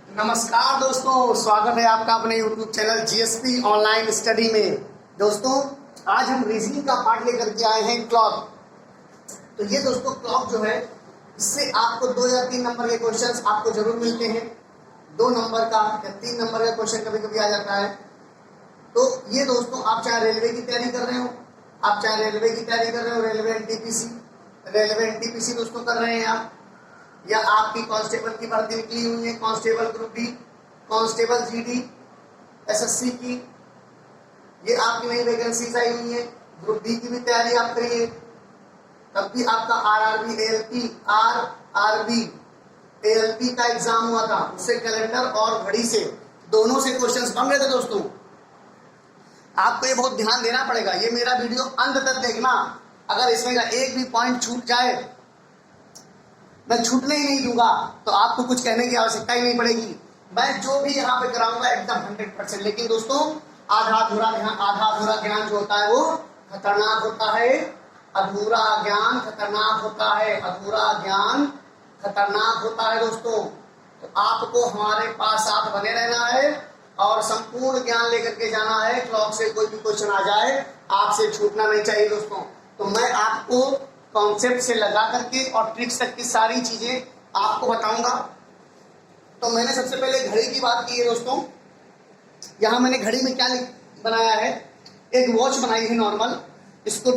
नमस्कार दोस्तों, स्वागत है आपका अपने YouTube channel GSP online study में। दोस्तों, आज हम रीजनिंग का पार्ट लेकर के आए हैं क्लॉक। तो ये दोस्तों क्लॉक जो है, इससे आपको 2 या 3 नंबर के क्वेश्चंस आपको जरूर मिलते हैं। 2 नंबर का या 3 नंबर का क्वेश्चन कभी कभी आ जाता है। तो ये दोस्तों, आप चाहे रेलवे की तैयारी कर रहे हो, रेलवे एनटीपीसी दोस्तों कर रहे हैं आप, या आपकी कांस्टेबल की भर्ती निकली हुई है, constable group D, constable GD, SSC की, ये आपकी नई वैकेंसीज आई हुई है। ग्रुप डी की भी तैयारी आप करिए, तब भी आपका आरआरबी एएलपी का एग्जाम हुआ था, उससे कैलेंडर और घड़ी से दोनों से क्वेश्चंस बन रहे थे। दोस्तों, आपको ये बहुत ध्यान देना पड़ेगा। ये मेरा वीडियो अंत तक देखना, अगर इसमें का एक भी पॉइंट छूट जाए, मैं छूटने ही नहीं दूंगा, तो आपको कुछ कहने की आवश्यकता ही नहीं पड़ेगी। मैं जो भी यहाँ पे कराऊंगा एकदम 100%। लेकिन दोस्तों, आधा अधूरा ज्ञान जो होता है वो खतरनाक होता है। अधूरा ज्ञान खतरनाक होता है, अधूरा ज्ञान खतरनाक होता है दोस्तों। तो आपको हमारे पास साथ बने रहना है और संपूर्ण ज्ञान लेकर के जाना है। क्लॉक से कोई भी क्वेश्चन आ जाए, आपसे छूटना नहीं चाहिए दोस्तों। तो मैं आपको कॉन्सेप्ट से लगा करके और ट्रिक्स तक की सारी चीजें आपको बताऊंगा। तो मैंने सबसे पहले घड़ी की बात की है दोस्तों। यहाँ मैंने घड़ी में क्या बनाया है, एक वॉच बनाई है नॉर्मल। इसको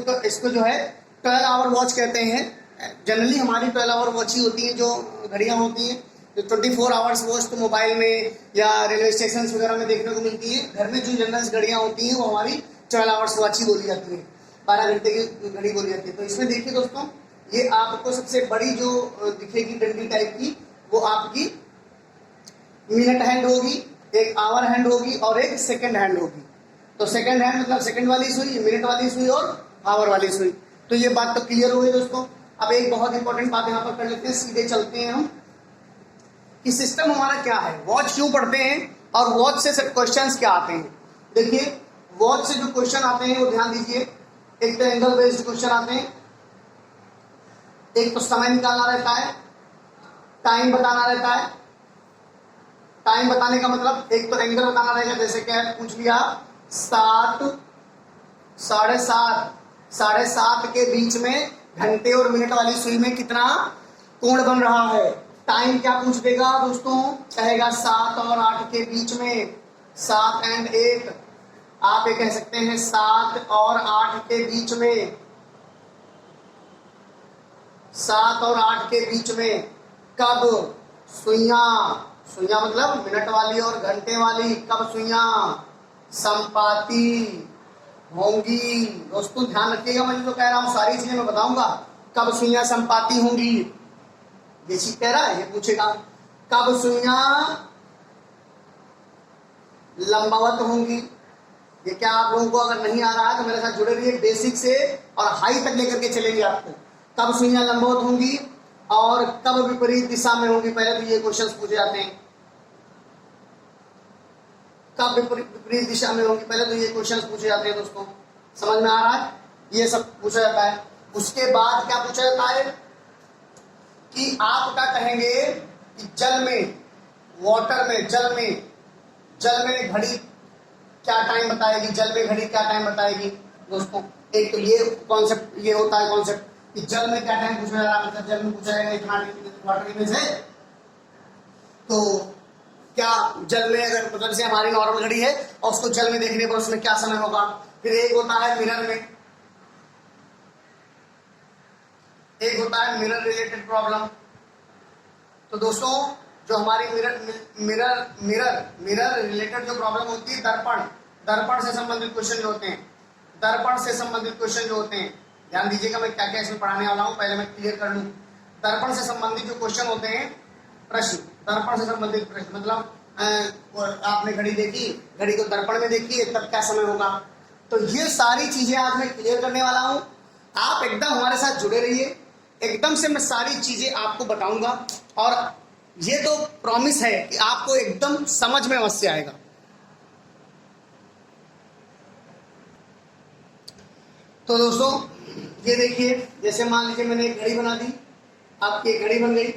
जो है 12 आवर वॉच कहते हैं। जनरली हमारी 12 आवर वॉच ही होती है, जो घड़ियां होती हैं। जो 24 आवर्स वॉच तो मोबाइल में या रेलवे स्टेशन वगैरह में देखने को मिलती है। घर में जो जनरल घड़ियां होती हैं वो हमारी 12 आवर्स वॉच ही बोली जाती है, 12 घंटे की घड़ी बोली जाती है। तो इसमें देखिए दोस्तों, ये आपको सबसे बड़ी जो दिखेगी डंडी टाइप की, वो आपकी मिनट हैंड होगी, एक आवर हैंड होगी और एक सेकंड हैंड होगी। तो सेकंड हैंड मतलब सेकंड वाली सुई, मिनट वाली सुई और आवर वाली सुई। तो ये बात तो क्लियर हो गई दोस्तों। अब एक बहुत इंपॉर्टेंट बात यहाँ पर कर लेते हैं, सीधे चलते हैं हम कि सिस्टम हमारा क्या है, वॉच क्यों पढ़ते हैं और वॉच से क्वेश्चंस क्या आते हैं। देखिए, वॉच से जो क्वेश्चन आते हैं वो ध्यान दीजिए। एक तो एंगल बेस्ड क्वेश्चन आते हैं, एक तो समय निकालना रहता है, टाइम बताना रहता है। टाइम बताने का मतलब एक तो एंगल बताना रहेगा, जैसे क्या पूछ लिया 7, 7:30 के बीच में घंटे और मिनट वाली सुई में कितना कोण बन रहा है। टाइम क्या पूछ देगा दोस्तों, कहेगा 7 और 8 के बीच में, 7 and 8। आप ये कह सकते हैं 7 और 8 के बीच में, 7 और 8 के बीच में कब सुइयां मतलब मिनट वाली और घंटे वाली, कब सुइयां संपाती होंगी। दोस्तों ध्यान रखिएगा, मैं जो कह रहा हूं सारी चीजें मैं बताऊंगा। कब सुइयां संपाती होंगी, ये चीज कह रहा है, ये पूछेगा। कब सुइयां लंबवत होंगी। ये क्या आप लोगों को अगर नहीं आ रहा है तो मेरे साथ जुड़े रहिए, बेसिक से और हाई तक लेकर के चलेंगे आपको। कब सुइयां लंबवत होंगी और कब विपरीत दिशा में होंगी, पहले तो ये क्वेश्चंस पूछे जाते हैं। कब विपरीत दिशा में होंगी, पहले तो ये क्वेश्चंस पूछे जाते हैं दोस्तों। समझ में आ रहा है, ये सब पूछा जाता है। उसके बाद क्या पूछा जाता है कि आप क्या कहेंगे कि जल में घड़ी क्या टाइम बताएगी, जल में घड़ी क्या टाइम बताएगी दोस्तों। एक तो ये कॉन्सेप्ट, ये होता है कॉन्सेप्ट कि जल में क्या टाइम पूछा जा रहा है, मतलब जल में पूछा जाएगा इतना वाटर इमेज है। तो क्या जल में अगर मतलब से हमारी नॉर्मल घड़ी है और उसको जल में देखने पर उसमें क्या समय होगा। फिर एक होता है मिरर में, एक होता है मिरर रिलेटेड प्रॉब्लम। तो दोस्तों, जो हमारी मिरर रिलेटेड जो प्रॉब्लम होती है, दर्पण से संबंधित क्वेश्चन जो होते हैं, ध्यान दीजिएगा मैं क्या क्या इसमें पढ़ाने वाला हूं, पहले मैं क्लियर कर लूं। दर्पण से संबंधित जो क्वेश्चन होते हैं, दर्पण से संबंधित प्रश्न मतलब आपने घड़ी देखी, घड़ी को दर्पण में देखी, तब क्या समय होगा। तो ये सारी चीजें आज मैं क्लियर करने वाला हूं। आप एकदम हमारे साथ जुड़े रहिए, एकदम से मैं सारी चीजें आपको बताऊंगा और ये तो प्रॉमिस है कि आपको एकदम समझ में अवश्य आएगा। तो दोस्तों, ये देखिए, जैसे मान लीजिए मैंने एक घड़ी बना दी, आपकी एक घड़ी बन गई।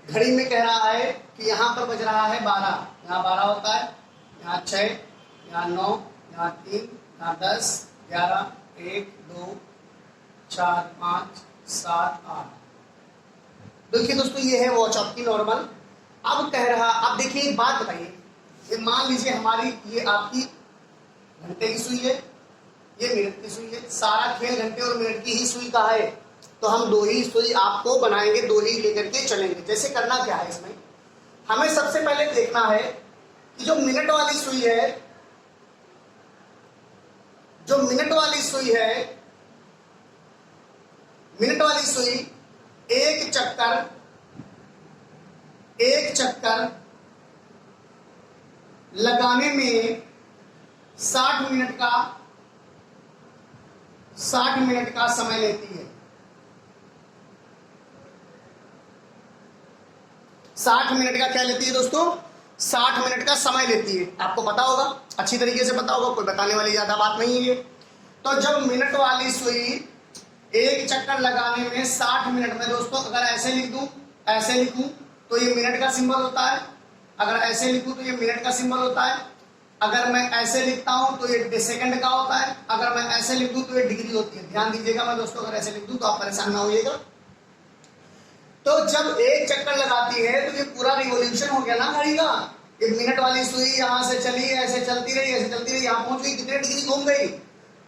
घड़ी में कह रहा है कि यहाँ पर बज रहा है 12, यहाँ 12 होता है, यहाँ 6, यहाँ 9, यहाँ 3, यहाँ 10, 11, 1, 2, 4, 5, 7, 8। देखिए दोस्तों ये है वॉच आपकी नॉर्मल। अब कह रहा, अब देखिए एक बात बताइए, ये मान लीजिए हमारी ये आपकी घंटे की सुई है, ये मिनट की सुई है, सारा खेल घंटे और मिनट की ही सुई का है, तो हम दो ही सुई आपको बनाएंगे, दो ही लेकर के चलेंगे। जैसे करना क्या है इसमें, हमें सबसे पहले देखना है कि जो मिनट वाली सुई है, जो मिनट वाली सुई है, मिनट वाली सुई एक चक्कर लगाने में 60 मिनट का समय लेती है। 60 मिनट का क्या लेती है दोस्तों, 60 मिनट का समय लेती है। आपको पता होगा, अच्छी तरीके से पता होगा, कोई बताने वाली ज्यादा बात नहीं है ये। तो जब मिनट वाली सुई एक चक्कर लगाने में 60 मिनट में दोस्तों, अगर ऐसे लिख दूं, ऐसे लिखूं तो ये मिनट का सिंबल होता है, अगर ऐसे लिखूं तो ये मिनट का सिंबल होता है, अगर मैं ऐसे लिखता हूं तो ये सेकंड का होता है, अगर मैं ऐसे लिख दूं तो ये डिग्री होती है। ध्यान दीजिएगा, मैं दोस्तों अगर ऐसे लिख दूं तो आप परेशान ना होइएगा। तो जब एक चक्कर लगाती है तो ये पूरा रिवॉल्यूशन हो गया ना घड़ी का। ये मिनट वाली सुई यहाँ से चली, ऐसे चलती रही, ऐसे चलती रही, यहाँ पहुंच गई, कितने डिग्री घूम गई,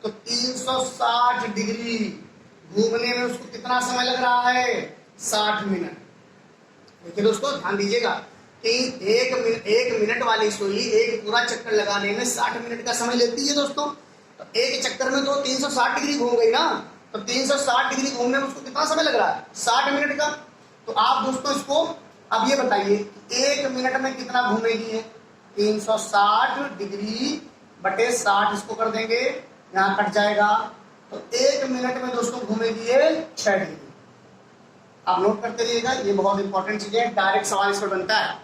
तो 360 डिग्री घूमने में उसको कितना समय लग रहा है, 60 मिनट। देखिए दोस्तों ध्यान दीजिएगा कि एक मिनट वाली सुई एक पूरा चक्कर लगाने में 60 मिनट का समय लेती है दोस्तों। तो एक चक्कर में तो 360 डिग्री घूम गई ना, तो 360 डिग्री घूमने में उसको कितना समय लग रहा है, 60 मिनट का। तो आप दोस्तों इसको अब ये बताइए, एक मिनट में कितना घूमेगी है, 360 डिग्री बटे 60, इसको कर देंगे, यहाँ कट जाएगा, तो एक मिनट में दोस्तों घूमेगी ये 6 डिग्री। आप नोट करते रहिएगा, ये बहुत इंपॉर्टेंट चीज है, डायरेक्ट सवाल इस पर बनता है।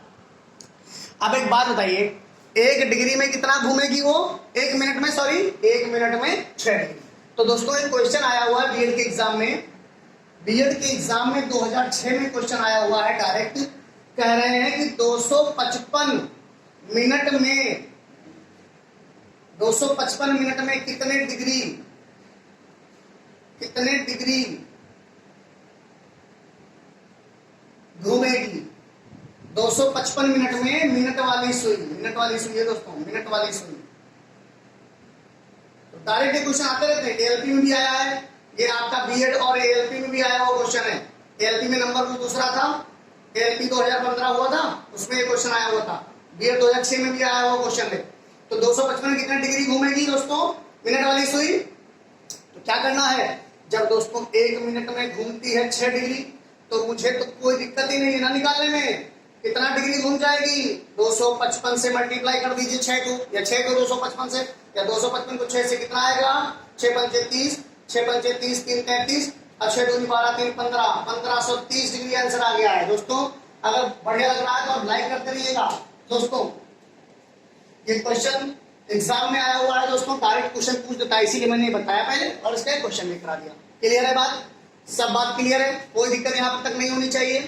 अब एक बात बताइए, एक डिग्री में कितना घूमेगी वो, एक मिनट में, सॉरी एक मिनट में 6 डिग्री। तो दोस्तों एक क्वेश्चन आया हुआ है बीएड के एग्जाम में, बीएड के एग्जाम में 2006 में क्वेश्चन आया हुआ है डायरेक्ट, कह रहे हैं कि 255 मिनट में, 255 मिनट में कितने डिग्री घूमेगी। 255 मिनट में मिनट वाली सुई है दोस्तों, मिनट वाली सुई। तो डायरेक्ट क्वेश्चन आते रहते हैं, एएलपी में भी आया है, ये आपका बीएड और एएलपी में भी आया हुआ क्वेश्चन है। एएलपी में नंबर कुछ दूसरा था, एएलपी 2015 हुआ था, उसमें ये क्वेश्चन आया हुआ था। बीएड 2006 में भी आया हुआ क्वेश्चन है। तो 255 कितने डिग्री घूमेगी दोस्तों मिनट वाली सुई। तो क्या करना है, जब दोस्तों एक मिनट में घूमती है 6 डिग्री, तो मुझे तो कोई दिक्कत ही नहीं है ना निकालने में, कितना डिग्री घूम जाएगी, 255 से मल्टीप्लाई कर दीजिए 6 को, या 6 को 255 से, या 255 को 6 से कितना आएगा, 6 पंचे 30, 6 पंचे 30, 3 33, और 6 दूनी 12, 3 15, 1530 डिग्री आंसर आ गया है दोस्तों। अगर बढ़िया लग रहा है तो आप लाइक करते रहिएगा दोस्तों। ये क्वेश्चन एग्जाम में आया हुआ है दोस्तों, डायरेक्ट क्वेश्चन पूछ देता है, इसीलिए मैंने बताया पहले और इसका क्वेश्चन लेकर आ दिया। क्लियर है बात, सब बात क्लियर है, कोई दिक्कत यहाँ तक नहीं होनी चाहिए,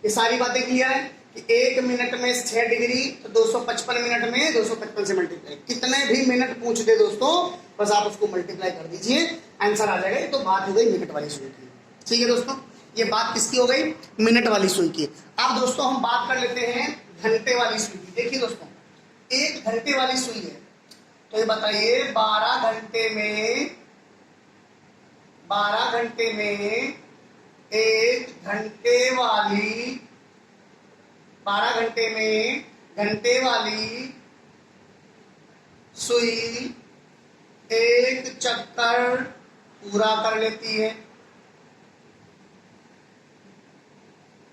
ये सारी बातें क्लियर है कि एक मिनट में 6 डिग्री, तो 255 मिनट में 255 से मल्टीप्लाई, कितने भी मिनट पूछ दे दोस्तों, बस आप उसको मल्टीप्लाई कर दीजिए, आंसर आ जाएगा। तो बात हो गई मिनट वाली सुई की, ठीक है दोस्तों, ये बात किसकी हो गई, मिनट वाली सुई की। अब दोस्तों हम बात कर लेते हैं घंटे वाली सुई की। देखिए दोस्तों, एक घंटे वाली सुई है, तो ये बताइए 12 घंटे में एक घंटे वाली सुई एक चक्कर पूरा कर लेती है,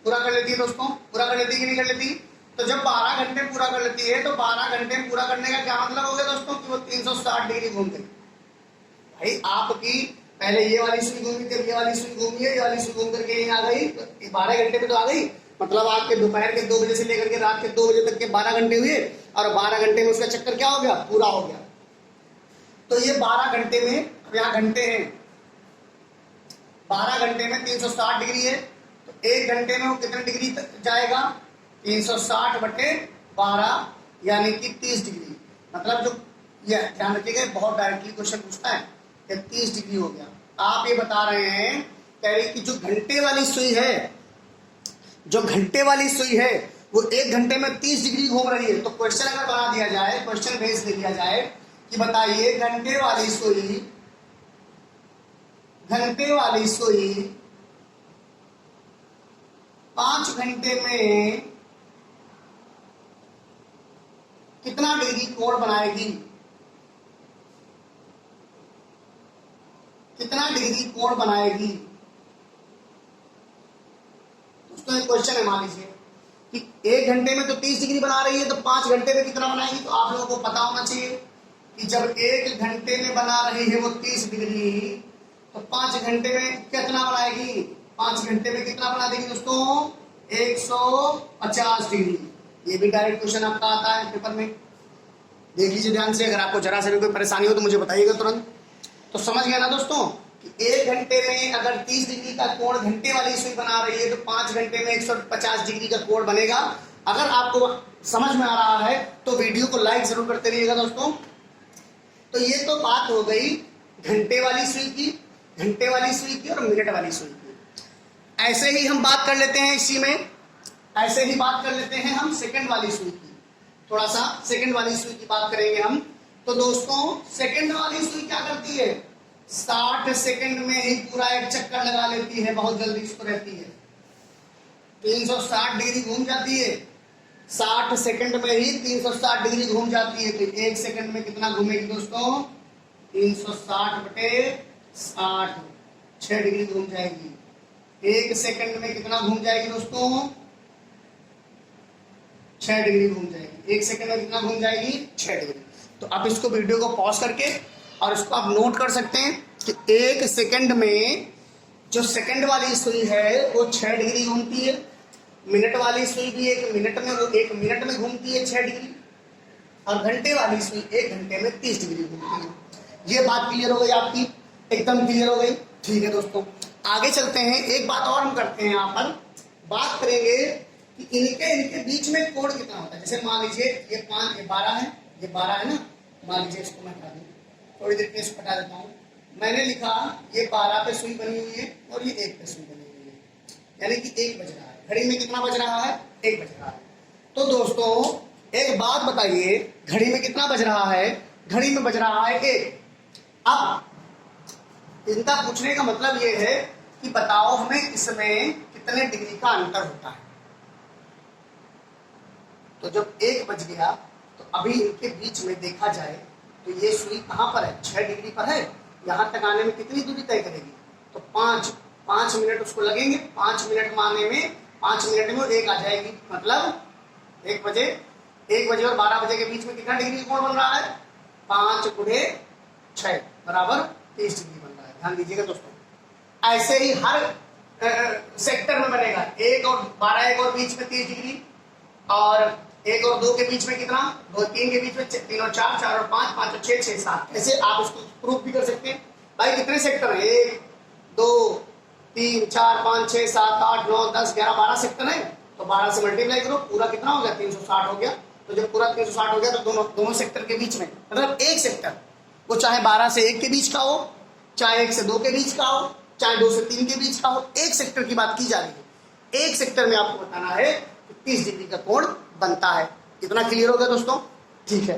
दोस्तों, पूरा कर लेती कि नहीं कर लेती। तो जब 12 घंटे पूरा कर लेती है, तो 12 घंटे पूरा करने का क्या मतलब हो गया दोस्तों, कि वो 360 डिग्री घूम गई। भाई आपकी पहले ये वाली सुई घूमी, फिर ये वाली सुई घूमी है, ये वाली सुई घूम करके यहीं आ गई, 12 घंटे पे तो आ गई, मतलब आपके दोपहर के 2 बजे से लेकर के रात के 2 बजे तक के 12 घंटे हुए, और 12 घंटे में उसका चक्कर क्या हो गया, पूरा हो गया। तो ये 12 घंटे में, अब यहाँ घंटे हैं, 12 घंटे में 360 डिग्री है, तो 1 घंटे में वो कितने डिग्री तक जाएगा? 360 बटे 12 यानी कि 30 डिग्री। मतलब जो ये ध्यान रखिएगा, बहुत डायरेक्टली क्वेश्चन पूछता है कि 30 डिग्री हो गया। आप ये बता रहे हैं, कह रहे कि जो घंटे वाली सुई है, जो घंटे वाली सुई है वो 1 घंटे में 30 डिग्री घूम रही है। तो क्वेश्चन अगर बना दिया जाए, क्वेश्चन बेस ले लिया जाए कि बताइए घंटे वाली सुई 5 घंटे में कितना डिग्री कोण बनाएगी? कितना डिग्री कोण बनाएगी? दोस्तों एक क्वेश्चन है, मान लीजिए कि 1 घंटे में तो 30 डिग्री बना रही है, तो 5 घंटे में कितना बनाएगी? तो आप लोगों को पता होना चाहिए कि जब 1 घंटे में बना रही है वो 30 डिग्री, तो 5 घंटे में कितना बनाएगी? 5 घंटे में कितना बना देगी दोस्तों? 150 डिग्री। ये भी डायरेक्ट क्वेश्चन आपका आता है पेपर में, देख लीजिए ध्यान से। अगर आपको जरा से भी कोई परेशानी हो तो मुझे बताइएगा तुरंत। तो समझ गया ना दोस्तों कि 1 घंटे में अगर 30 डिग्री का कोण घंटे वाली सुई बना रही है, तो 5 घंटे में 150 डिग्री का कोण बनेगा। अगर आपको समझ में आ रहा है तो वीडियो को लाइक जरूर करते रहिएगा दोस्तों। तो ये तो बात हो गई घंटे वाली सुई की, घंटे वाली सुई की और मिनट वाली सुई की। ऐसे ही हम बात कर लेते हैं इसी में, ऐसे ही बात कर लेते हैं हम सेकंड वाली सुई की। थोड़ा सा सेकंड वाली सुई की बात करेंगे हम। तो दोस्तों सेकंड वाली सुई क्या करती है? 60 सेकंड में ही पूरा एक चक्कर लगा लेती है, बहुत जल्दी इसको रहती है। 360 डिग्री घूम जाती है, 60 सेकंड में ही 360 डिग्री घूम जाती है। तो 1 सेकंड में कितना घूमेगी दोस्तों? 360 बटे 60, 6 डिग्री घूम जाएगी। 1 सेकंड में कितना घूम जाएगी दोस्तों? 6 डिग्री घूम जाएगी। 1 सेकंड में कितना घूम जाएगी? 6 डिग्री। तो आप इसको वीडियो को पॉज करके और इसको आप नोट कर सकते हैं कि 1 सेकंड में जो सेकंड वाली सुई है वो 6 डिग्री घूमती है। मिनट वाली सुई भी 1 मिनट में, वो 1 मिनट में घूमती है 6 डिग्री। और घंटे वाली सुई 1 घंटे में 30 डिग्री घूमती है। ये बात क्लियर हो गई आपकी? एकदम क्लियर हो गई। ठीक है दोस्तों, आगे चलते हैं। एक बात और हम करते हैं, यहाँ पर बात करेंगे कि इनके बीच में कोण कितना होता है। जैसे मान लीजिए ये 5, ये 12 है, ये 12 है ना। मान लीजिए इसको मैं हटा दूं, थोड़ी देर में इसको हटा देता हूँ। मैंने लिखा ये 12 पे सुई बनी हुई है और ये 1 पे सुई बनी हुई है, यानी कि 1 बज रहा है। घड़ी में कितना बज रहा है? 1 बज रहा है। तो दोस्तों एक बात बताइए, घड़ी में कितना बज रहा है? घड़ी में बज रहा है 1। अब इनका पूछने का मतलब ये है कि बताओ हमें इसमें कितने डिग्री का अंतर होता है। तो जब 1 बज गया तो अभी इनके बीच में देखा जाए तो ये सुई कहाँ पर है? 6 डिग्री पर है। यहाँ तक आने में कितनी दूरी तय करेगी? तो 5 मिनट उसको लगेंगे। 5 मिनट में आने में, 5 मिनट में 1 आ जाएगी। मतलब 1 बजे और 12 बजे के बीच में कितना डिग्री कोण बन रहा है? 5 गुणे 6 बराबर 30 डिग्री बन रहा है। ध्यान दीजिएगा दोस्तों, ऐसे ही हर सेक्टर में बनेगा। 1 और 12, 1 और बीच में 30 डिग्री, और 1 और 2 के बीच में कितना? 2 3 के बीच में 3 और 4, 4 और 5, 5 और 6, 6 7। ऐसे आप उसको प्रूफ भी कर सकते हैं। भाई कितने सेक्टर है? 1 2 3 4 5 6 7 8 9 10 11 12 सेक्टर है। तो 12 से मल्टीप्लाई करो, पूरा कितना हो गया? 360 हो गया। तो जब पूरा 360 हो गया तो दोनों सेक्टर के बीच में, मतलब एक सेक्टर, वो चाहे 12 से 1 के बीच का हो, चाहे 1 से 2 के बीच का हो, चाहे 2 से 3 के बीच का हो, एक सेक्टर की बात की जा रही है। एक सेक्टर में आपको बताना है 30 डिग्री का कोण बनता है। इतना क्लियर हो गया दोस्तों? ठीक है,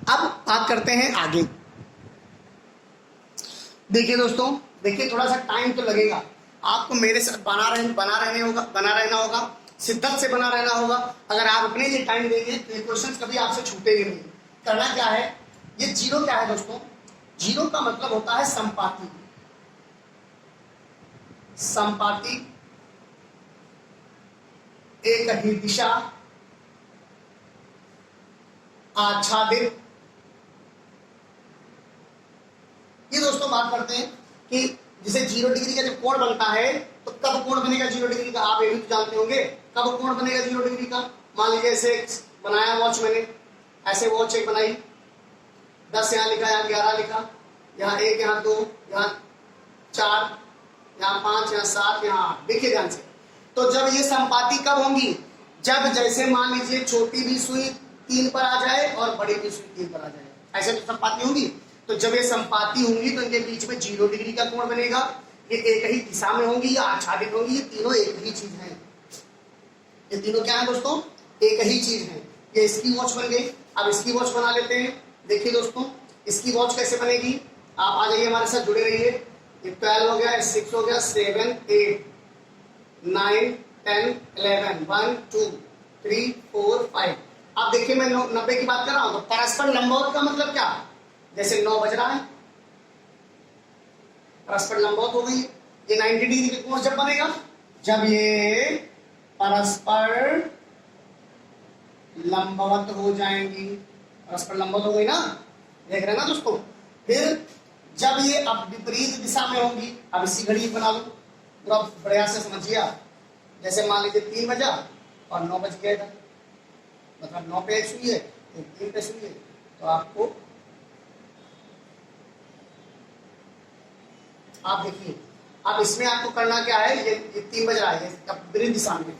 अब बात करते हैं आगे। देखिए दोस्तों, देखिए थोड़ा सा टाइम तो लगेगा आपको, मेरे साथ बना रहना होगा, शिद्दत से बना रहना होगा। अगर आप अपने लिए टाइम देंगे तो ये क्वेश्चन कभी आपसे छूटेंगे नहीं। करना क्या है? ये जीरो क्या है दोस्तों? जीरो का मतलब होता है संपाती। संपाती एक ही दिशा, आच्छादित। ये दोस्तों बात करते हैं कि जैसे 0 डिग्री का जब कोण बनता है तो कब कोण बनेगा 0 डिग्री का? आप ये भी तो जानते होंगे कब कोण बनेगा 0 डिग्री का। मान लीजिए ऐसे बनाया वॉच, मैंने ऐसे वॉच एक बनाई, 10 यहाँ लिखा, यहाँ 11 लिखा, यहाँ 1, यहाँ 2, यहाँ 4, यहाँ 5, यहाँ 7, यहाँ 8। देखिए ध्यान से। तो जब ये संपाति कब होंगी? जब जैसे मान लीजिए छोटी भी सुई 3 पर आ जाए और बड़ी भी सुई 3 पर आ जाए, ऐसे तो संपाति होंगी। तो जब ये संपाति होंगी तो इनके बीच में 0 डिग्री का कोण बनेगा। ये एक ही दिशा में होंगी या आच्छादित होंगी। ये तीनों एक ही चीज है। ये तीनों क्या है दोस्तों? एक ही चीज है। ये इसकी वॉच बन गई। अब इसकी वॉच बना लेते हैं। देखिए दोस्तों, इसकी वॉच कैसे बनेगी? आप आ जाइए, हमारे साथ जुड़े रहिए। ये 12 हो गया, 6 हो गया, 7, 8, 9, 10, 11, 1, 2, 3, 4, 5। अब देखिए मैं 90 की बात कर रहा हूं। तो परस्पर लंबवत का मतलब क्या? जैसे 9 बज रहा है, परस्पर लंबवत हो गई। ये 90 डिग्री के कोण जब बनेगा जब ये परस्पर लंबवत हो जाएंगी। परस्पर लंबवत हो गई ना, देख रहे हैं ना दोस्तों। फिर जब ये अब विपरीत दिशा में होंगी, अब इसी घड़ी बना लो, तो अब बढ़िया से समझिए आप। जैसे मान लीजिए 3 बजा और 9 बज गया था, मतलब 9 पे एक सुई है, 3 पे सुई है। तो आपको आप देखिए, अब इसमें आपको करना क्या है? ये 3 बज रहा है, ये विपरीत दिशा में।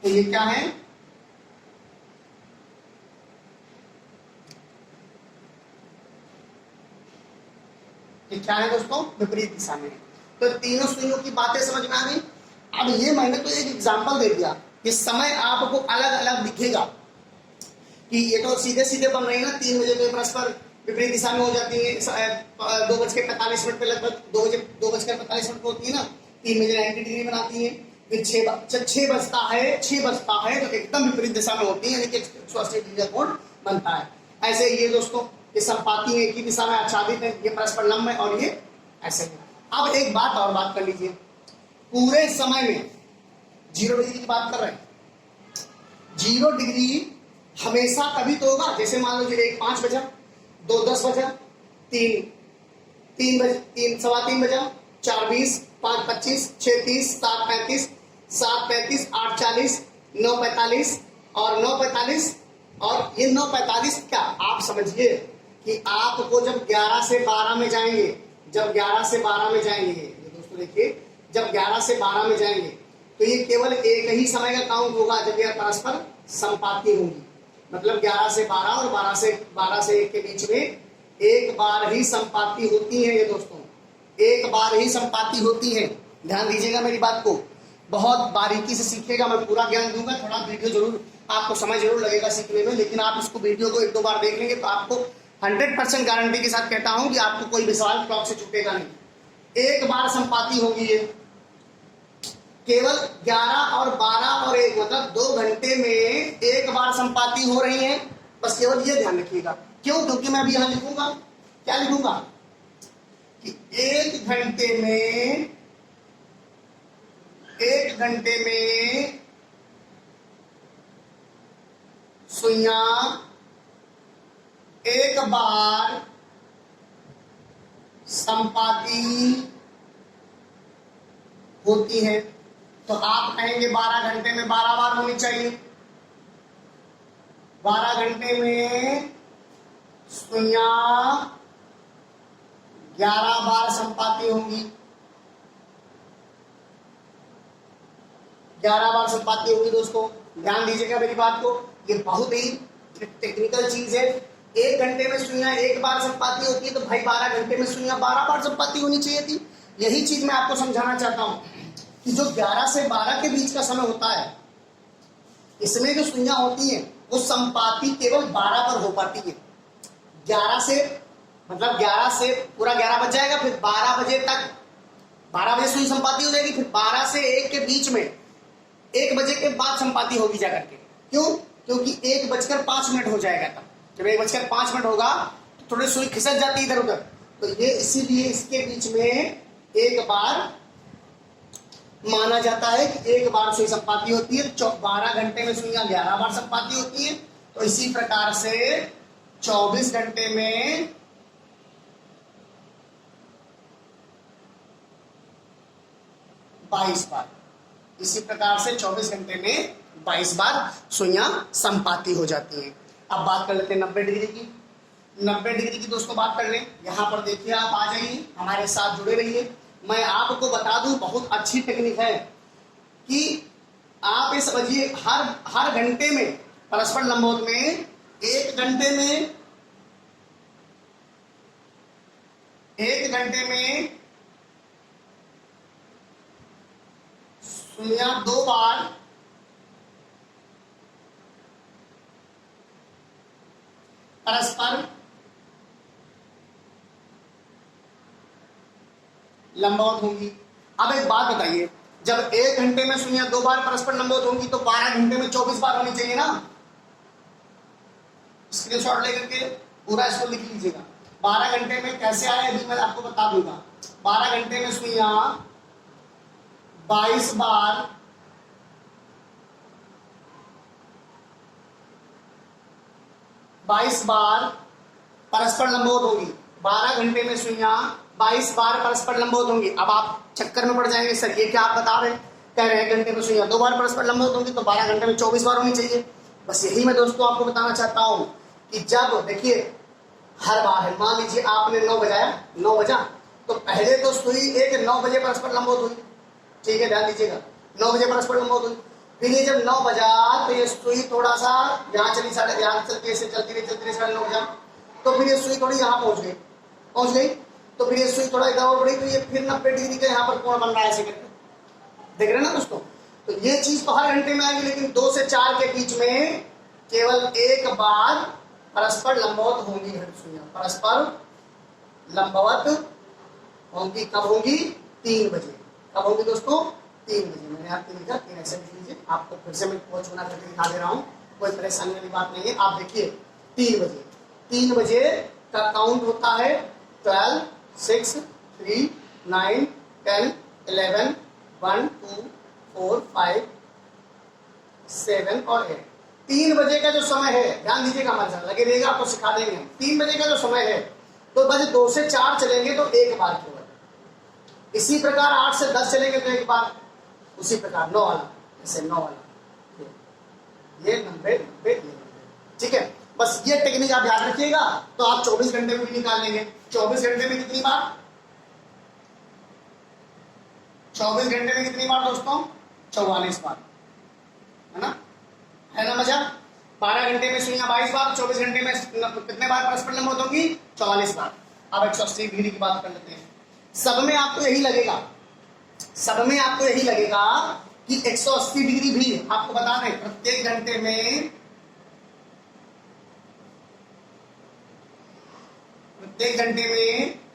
तो ये क्या है? ये क्या है दोस्तों? विपरीत दिशा में। तो तीनों सुइयों की बातें समझ में आ गई। अब ये मैंने तो एक एग्जांपल दे दिया। ये समय आपको अलग अलग दिखेगा कि ये तो सीधे सीधे बन रही है ना। 3 बजे तो परस्पर विपरीत दिशा में हो जाती है। 2:45 पे लगभग 2:45 को होती है ना। 3 बजे 90 डिग्री बनाती है। फिर 6 बजता है तो एकदम विपरीत दिशा में होती है, यानी कि 180 डिग्री का कोण बनता है। ऐसे ये दोस्तों, ये संपाति एक ही दिशा में आच्छादित है, ये परस्पर लंब है और ये ऐसे है। अब एक बात और बात कर लीजिए, पूरे समय में 0 डिग्री की बात कर रहे हैं। 0 डिग्री हमेशा कभी तो होगा। जैसे मान लो 1 5 बजा, 2 10 बजा, 3 सवा 3 बजा, 4 20, 5 25, 6 30, 7 35, 7 35, 8 40, 9 45 और 9 45। और ये 9 45 क्या आप समझिए कि आपको जब 11 से 12 में जाएंगे, जब 11 से 12 में जाएंगे, ये दोस्तों देखिए, जब 11 से 12 में जाएंगे तो ये केवल एक ही समय का काउंट होगा जब यह परस्पर संपाति होंगी। मतलब 11 से 12 और 12 से 1 के बीच में एक बार ही संपाति होती है। ये दोस्तों एक बार ही संपाति होती है। ध्यान दीजिएगा मेरी बात को, बहुत बारीकी से सीखिएगा। मैं पूरा ज्ञान दूंगा, थोड़ा वीडियो जरूर आपको समय जरूर लगेगा सीखने में, लेकिन आप इसको वीडियो को 1-2 बार देख लेंगे तो आपको 100% गारंटी के साथ कहता हूं कि आपको कोई भी सवाल क्लॉक से छूटेगा नहीं। एक बार संपाति होगी ये, केवल 11 और 12 और 1 मतलब 2 घंटे में एक बार संपाति हो रही है। बस केवल ये ध्यान रखिएगा। क्यों? क्योंकि मैं अभी यहां लिखूंगा, क्या लिखूंगा कि 1 घंटे में सुइयां एक बार संपाति होती है। तो आप कहेंगे 12 घंटे में 12 बार होनी चाहिए। 12 घंटे में सुइयां 11 बार संपाति होंगी। 11 बार संपाति होगी दोस्तों। ध्यान दीजिएगा मेरी बात को, ये बहुत ही टेक्निकल चीज है। 1 घंटे में सुइयां 1 बार संपाति होती है, तो भाई 12 घंटे में सुइयां 12 बार संपाति होनी चाहिए थी। यही चीज मैं आपको समझाना चाहता हूं कि जो 11 से 12 के बीच का समय होता है, इसमें जो सुइयां होती हैं वो संपाति केवल 12 पर हो पाती है। 11 से मतलब 11 से पूरा 11 बज जाएगा, फिर 12 बजे तक 12 बजे सुई संपाति हो जाएगी। फिर 12 से 1 के बीच में 1 बजे के बाद संपाति होगी जाकर के। क्यों? क्योंकि 1:05 हो जाएगा। तब जब 1:05 होगा तो थोड़ी सुई खिसक जाती है इधर उधर, तो ये इसीलिए इसके बीच में एक बार माना जाता है कि 1 बार सुई संपाति होती है। 12 घंटे में सुइयां 11 बार संपाति होती है। तो इसी प्रकार से 24 घंटे में 22 बार, इसी प्रकार से 24 घंटे में 22 बार सुइयां संपाति हो जाती हैं। अब बात कर लेते हैं 90 डिग्री की। 90 डिग्री की दोस्तों बात कर लें। यहां पर देखिए, आप आ जाइए, हमारे साथ जुड़े रहिए। मैं आपको बता दूं बहुत अच्छी टेक्निक है कि आप ये समझिए हर घंटे में परस्पर लंबवत में 1 घंटे में सुइयां 2 बार परस्पर लंबवत होंगी। अब एक बात बताइए, जब 1 घंटे में सुइयां 2 बार परस्पर लंबवत होंगी तो 12 घंटे में 24 बार होनी चाहिए ना। स्क्रीनशॉट लेकर के पूरा इसको लिख लीजिएगा। 12 घंटे में कैसे आया अभी मैं आपको बता दूंगा। 12 घंटे में सुइयां 22 बार परस्पर लंबवत होगी। 12 घंटे में सुइयां 22 बार परस्पर लंबवत होंगी। अब आप चक्कर में पड़ जाएंगे, सर ये क्या आप बता रहे हैं, कह रहे हैं घंटे में सुइयां 2 बार परस्पर लंबवत होंगी तो 12 घंटे में 24 बार होनी चाहिए। बस यही मैं दोस्तों आपको बताना चाहता हूं कि जब देखिए हर बार है, मान लीजिए आपने 9 बजाया, 9 बजा तो पहले तो सुई एक 9 बजे परस्पर लंबवत हुई, ठीक है, ध्यान दीजिएगा, 9 बजे परस्पर लंबवत हुई। फिर ये जब 9 बजा तो ये सुई थोड़ा सा यहाँ चली, साढ़े यहाँ चलती है, चलती रही 9 बजा, तो फिर ये सुई थोड़ी यहाँ पहुंच गई तो फिर ये सुई थोड़ा इधर और बढ़ी तो ये फिर 90 डिग्री का यहाँ पर कोण बन रहा है ऐसे करके, देख रहे हैं ना दोस्तों। तो ये चीज तो हर घंटे में आएगी, लेकिन 2 से 4 के बीच में केवल 1 बार परस्पर लंबवत होंगी। सुइयां परस्पर लंबवत होंगी, कब होंगी? 3 बजे। कब होंगी दोस्तों? 3 बजे। मैंने आपको लिखा 3 ऐसे लिख लीजिए, आपको फिर से मैं कोच बना करके दिखा दे रहा हूँ, कोई परेशानी वाली बात नहीं है। आप देखिए 3 बजे, 3 बजे का काउंट होता है 12, 6, 3, 9, 10, 11, 1, 2, 4, 5, 7 और 8। 3 बजे का जो समय है, ध्यान दीजिएगा, हमारे साथ लगे रहिएगा, आपको सिखा देंगे। 3 बजे का जो समय है तो बजे 2 से 4 चलेंगे तो 1 बार केवल। इसी प्रकार 8 से 10 चलेंगे तो 1 बार। उसी प्रकार 9 वाला, ऐसे 9 वाला, ये 90, 90, ठीक है। बस ये टेक्निक आप याद रखिएगा तो आप 24 घंटे में भी निकाल लेंगे। 24 घंटे में कितनी बार? 24 घंटे में कितनी बार दोस्तों? 44 बार, है ना, है ना मजा। 12 घंटे में सुइयां 22 बार, 24 घंटे में कितने बार परस्पर लंबवत होंगी? 44 बार। अब 180 डिग्री की बात कर लेते हैं। सब में आपको यही लगेगा, सब में आपको यही लगेगा कि 180 डिग्री भी आपको बता दें, प्रत्येक घंटे में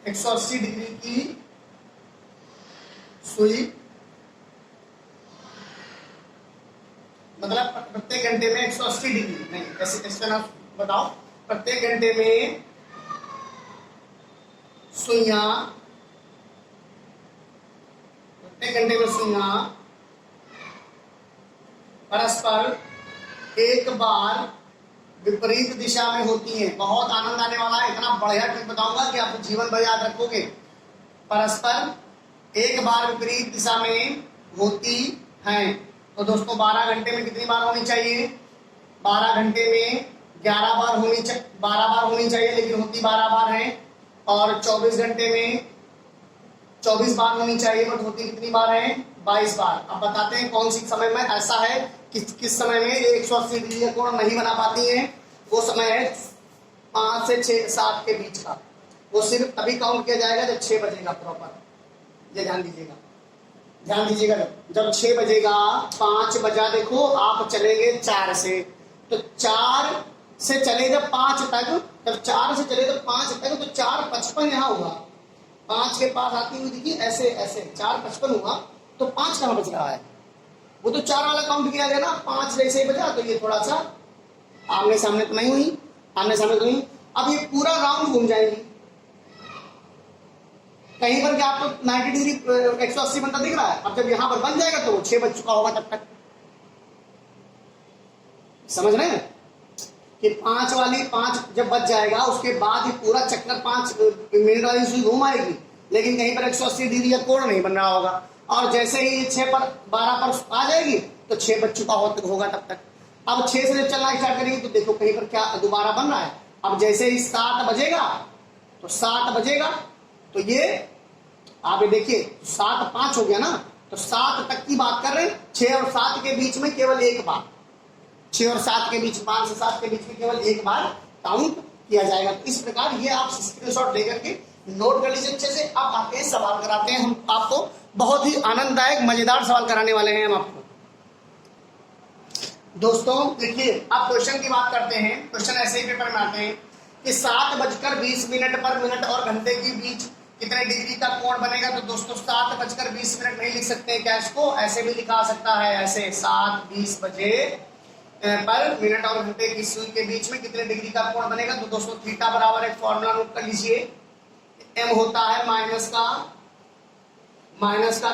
180 डिग्री की सुई, मतलब प्रत्येक घंटे में 180 डिग्री नहीं, ऐसे ना बताओ, प्रत्येक घंटे में सुइयां, प्रत्येक घंटे में सुइयां परस्पर 1 बार विपरीत दिशा में होती है। बहुत आनंद आने वाला है, इतना बढ़िया ट्रिक बताऊंगा कि आप जीवन भर याद रखोगे। परस्पर 1 बार विपरीत दिशा में होती हैं। तो दोस्तों 12 घंटे में कितनी बार होनी चाहिए? 12 घंटे में 11 बार होनी चाहिए, 12 बार होनी चाहिए, लेकिन होती 12 बार है। और 24 घंटे में 24 बार होनी चाहिए, बट होती कितनी बार है? 22 बार। अब बताते हैं कौन सी समय में ऐसा है किस समय में 180 डिग्री का कोण नहीं बना पाती है। वो समय है 5 से 6, 7 के बीच का। वो सिर्फ तभी काउंट किया जाएगा जब 6 बजेगा प्रॉपर। ये ध्यान दीजिएगा, ध्यान दीजिएगा, जब 6 बजेगा, 5 बजा, देखो आप चलेंगे 4 से, तो 4 से चले जब 5 तक, जब 4 से चले तो 5 तक, तो 4:55 यहाँ हुआ, 5 के पास आती हुई देखिए ऐसे ऐसे 4:55 हुआ, तो 5 कहाँ बज रहा है? वो तो 4 वाला काउंट किया गया ना, 5 जैसे ही बजा, तो ये थोड़ा सा आमने सामने तो नहीं हुई, आमने सामने तो नहीं। अब ये पूरा राउंड घूम जाएगी, कहीं पर क्या आपको 90 डिग्री 180 बनता दिख रहा है? अब जब यहां पर बन जाएगा तो 6 बज चुका होगा तब तक। समझ रहे हैं कि 5 वाली 5 जब बच जाएगा उसके बाद ये पूरा चक्कर 5 मिनट वाली सुई घूम आएगी, लेकिन कहीं पर 180 डिग्री का कोण नहीं बन रहा होगा। और जैसे ही 6 पर 12 पर आ जाएगी तो 6 बज चुका होगा तब तक। अब 6 से जब चलना स्टार्ट करेंगे तो देखो कहीं पर क्या दोबारा बन रहा है। अब जैसे ही 7 बजेगा तो 7 बजेगा तो ये आप ये देखिए 7 5 हो गया ना, तो 7 तक की बात कर रहे हैं, 6 और 7 के बीच में केवल एक बार, 6 और 7 के बीच, 5 से 7 के बीच में केवल एक बार काउंट किया जाएगा। तो इस प्रकार ये आप स्क्रीनशॉट लेकर के नोट कर लीजिए अच्छे से। अब आते सवाल कराते हैं हम आपको, बहुत ही आनंददायक मजेदार सवाल कराने वाले हैं हम आपको। दोस्तों देखिए, अब क्वेश्चन की बात करते हैं। क्वेश्चन ऐसे ही पेपर में आते हैं कि 7:20 पर मिनट और घंटे के बीच कितने डिग्री का कोण बनेगा। तो दोस्तों 7:20 नहीं लिख सकते हैं क्या इसको, ऐसे भी लिखा सकता है, ऐसे 7:20 बजे पर मिनट और घंटे की सुई के बीच में कितने डिग्री का कोण बनेगा। तो दोस्तों थीटा बराबर एक फॉर्मूला नोट कर लीजिए, एम होता है माइनस का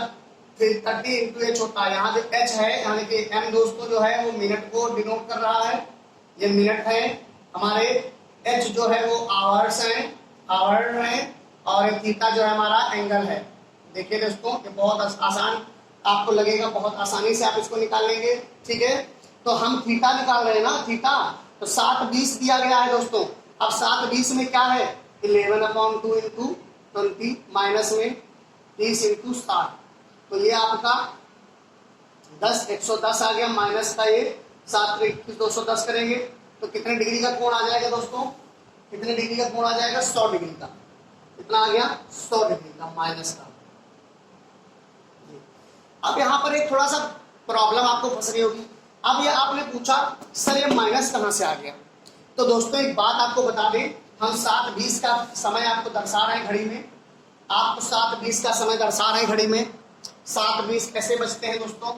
30 इंटू एच होता है। यहाँ जो एच है यानी कि एम दोस्तों जो है वो मिनट को डिनोट कर रहा है, ये मिनट है हमारे, एच जो है वो आवर्स है और थीटा जो है हमारा एंगल है। देखिए दोस्तों ये बहुत आसान आपको लगेगा, बहुत आसानी से आप इसको निकाल लेंगे, ठीक है। तो हम थीटा निकाल रहे हैं ना, थीटा, तो 7:20 दिया गया है दोस्तों। अब 7:20 में क्या है, 11/2 इंटू 20 माइनस में 30 इंटू 60, तो ये आपका 110 आ गया, माइनस का ये 7 × 21 210 करेंगे तो कितने डिग्री का कोण आ जाएगा दोस्तों, कितने डिग्री का कोण आ जाएगा, 100 डिग्री का। कितना आ गया, 100 डिग्री का माइनस का। अब यहाँ पर एक थोड़ा सा प्रॉब्लम आपको फंस रही होगी। अब ये आपने पूछा सर ये माइनस कहां से आ गया। तो दोस्तों एक बात आपको बता दें, हम 7:20 का समय आपको दर्शा रहे हैं घड़ी में, आपको 7:20 का समय दर्शा रहे हैं घड़ी में। 7:20 कैसे बचते हैं दोस्तों,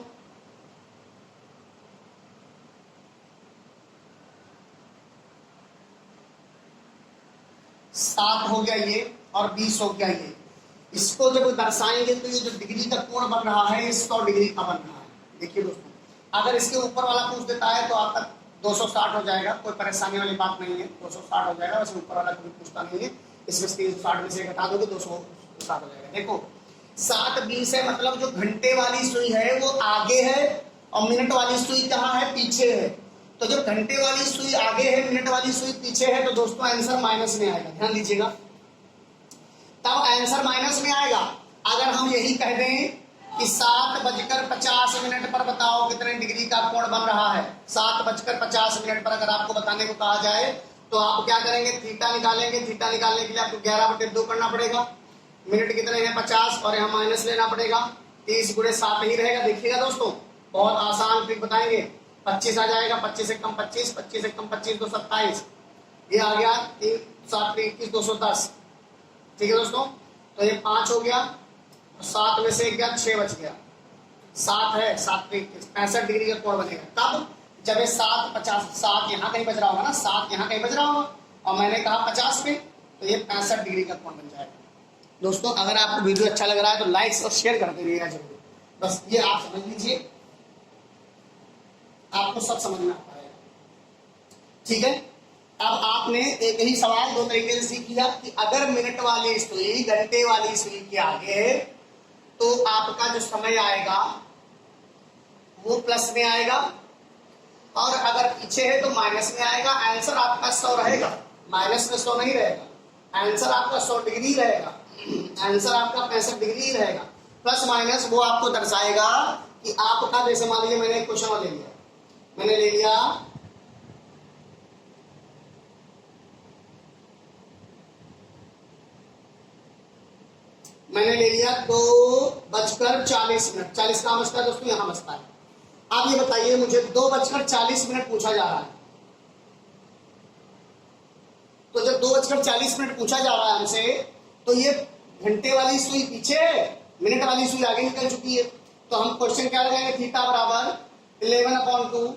सात हो गया ये और 20 हो गया ये, इसको जब दर्शाएंगे तो ये जो डिग्री का कोण बन रहा है 100 डिग्री का बन रहा है। देखिए दोस्तों अगर इसके ऊपर वाला पूछ देता है तो आपका 260 हो जाएगा, कोई परेशानी वाली बात नहीं है, 260 हो जाएगा। वैसे ऊपर वाला कोई पूछता नहीं है, इसमें 360 में से घटा दोगे 260 हो जाएगा। देखो 7:20 है, मतलब जो घंटे वाली सुई है वो आगे है और मिनट वाली सुई कहाँ है, पीछे है। तो जब घंटे वाली सुई आगे है, मिनट वाली सुई पीछे है, तो दोस्तों आंसर माइनस में आएगा, ध्यान दीजिएगा। तब आंसर माइनस में आएगा अगर हम यही कह दें कि 7:50 पर बताओ कितने डिग्री का कोण बन रहा है। 7:50 पर अगर आपको बताने को कहा जाए तो आप क्या करेंगे, थीटा निकालेंगे। थीटा निकालने के लिए आपको 11/2 करना पड़ेगा। मिनट कितने हैं, 50, और यहाँ माइनस लेना पड़ेगा, 30 × 7 ही रहेगा। देखिएगा दोस्तों बहुत आसान ट्रिक बताएंगे। 25 आ जाएगा, 25 से कम 25, 25 से कम 25 तो 27, ये आ गया 3 7 × 21 210, ठीक है दोस्तों। तो ये 5 हो गया, 7 में से गया 6 बच गया, 7 है, 7 × 21 65 डिग्री का कोण बनेगा। तब जब ये 7 यहाँ कहीं बज रहा होगा ना, 7 यहाँ कहीं बज रहा होगा और मैंने कहा 50 पे, तो ये 65 डिग्री का कोण बन जाएगा। दोस्तों अगर आपको वीडियो अच्छा लग रहा है तो लाइक और शेयर करते रहिएगा जरूर, बस ये आप समझ लीजिए, आपको सब समझ में आता है, ठीक है। अब आपने एक ही सवाल दो तरीके से सीख लिया कि अगर मिनट वाली सुई घंटे वाली सुई के आगे है तो आपका जो समय आएगा वो प्लस में आएगा, और अगर पीछे है तो माइनस में आएगा। आंसर आपका 100 रहेगा, माइनस में 100 नहीं रहेगा। आंसर आपका 100 डिग्री रहेगा, आंसर आपका 65 डिग्री रहेगा। प्लस माइनस वो आपको दर्शाएगा कि आपका, जैसे मान लीजिए मैंने एक क्वेश्चन ले लिया, मैंने ले लिया मैंने ले लिया 2:40 मिनट, 40 कहां बचता है दोस्तों, यहां बचता है। आप ये बताइए मुझे 2:40 पूछा जा रहा है, तो जब 2:40 पूछा जा रहा है हमसे, तो ये घंटे वाली सुई पीछे है, मिनट वाली सुई आगे निकल चुकी है। तो हम क्वेश्चन क्या लगाएंगे, थीटा बराबर 11/2